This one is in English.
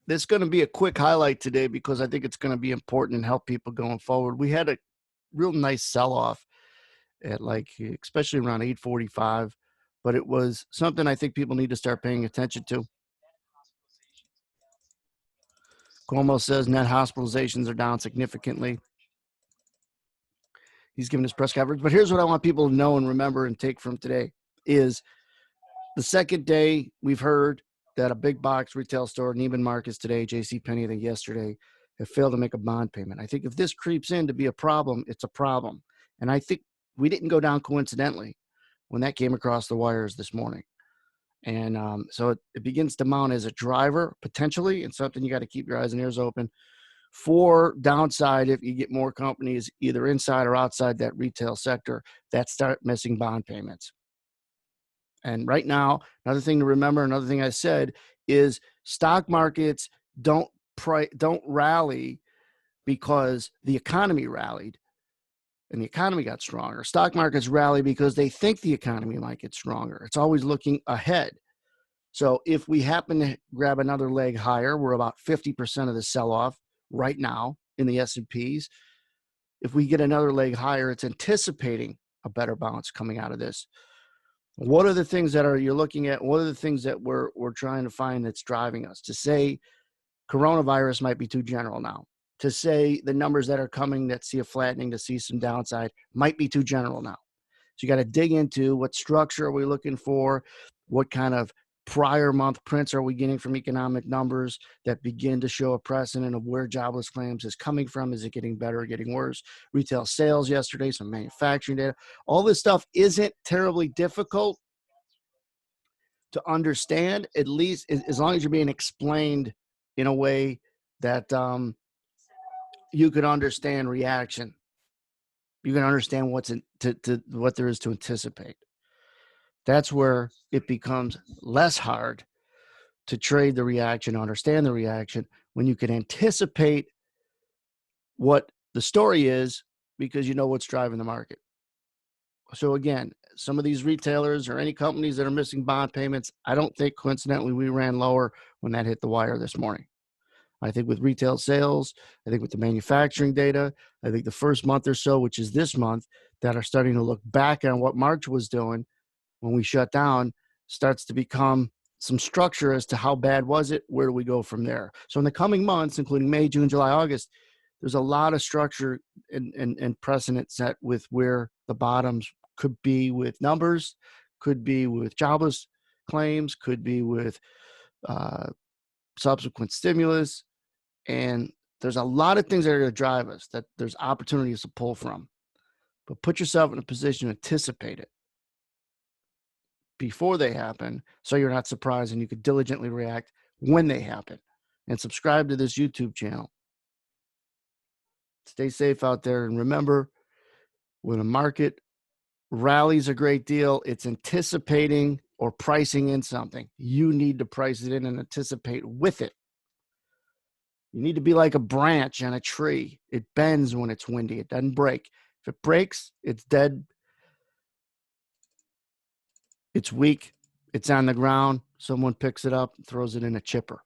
This is going to be a quick highlight today because I think it's going to be important and help people going forward. We had a real nice sell-off at like especially around 8:45, but it was something I think people need to start paying attention to. Cuomo says net hospitalizations are down significantly. He's giving his press conference. But here's what I want people to know and remember and take from today is the second day we've heard that a big box retail store, Neiman Marcus today, JCPenney, I think yesterday, have failed to make a bond payment. I think if this creeps in to be a problem, it's a problem. And I think we didn't go down coincidentally when that came across the wires this morning. And so it begins to mount as a driver potentially and something you got to keep your eyes and ears open for downside if you get more companies either inside or outside that retail sector that start missing bond payments. And right now, another thing to remember, another thing I said is stock markets don't rally because the economy rallied and the economy got stronger. Stock markets rally because they think the economy might get stronger. It's always looking ahead. So if we happen to grab another leg higher, we're about 50% of the sell-off right now in the S&Ps. If we get another leg higher, it's anticipating a better bounce coming out of this. What are the things that you're looking at? What are the things that we're trying to find that's driving us? To say coronavirus might be too general now. To say the numbers that are coming that see a flattening, to see some downside might be too general now. So you got to dig into what structure are we looking for? What kind of prior month prints are we getting from economic numbers that begin to show a precedent of where jobless claims is coming from? Is it getting better or getting worse? Retail sales yesterday, some manufacturing data. All this stuff isn't terribly difficult to understand, at least as long as you're being explained in a way that you could understand reaction. You can understand what's what there is to anticipate. That's where it becomes less hard to trade the reaction, understand the reaction, when you can anticipate what the story is because you know what's driving the market. So again, some of these retailers or any companies that are missing bond payments, I don't think coincidentally we ran lower when that hit the wire this morning. I think with retail sales, I think with the manufacturing data, I think the first month or so, which is this month, that are starting to look back on what March was doing when we shut down, starts to become some structure as to how bad was it, where do we go from there. So in the coming months, including May, June, July, August, there's a lot of structure and precedent set with where the bottoms could be with numbers, could be with jobless claims, could be with subsequent stimulus. And there's a lot of things that are going to drive us that there's opportunities to pull from. But put yourself in a position to anticipate it before they happen so you're not surprised and you could diligently react when they happen. And subscribe to this YouTube channel. Stay safe out there. And remember, when a market rallies a great deal, it's anticipating or pricing in something. You need to price it in and anticipate with it. You need to be like a branch on a tree. It bends when it's windy. It doesn't break. If it breaks, it's dead. It's weak. It's on the ground. Someone picks it up and throws it in a chipper.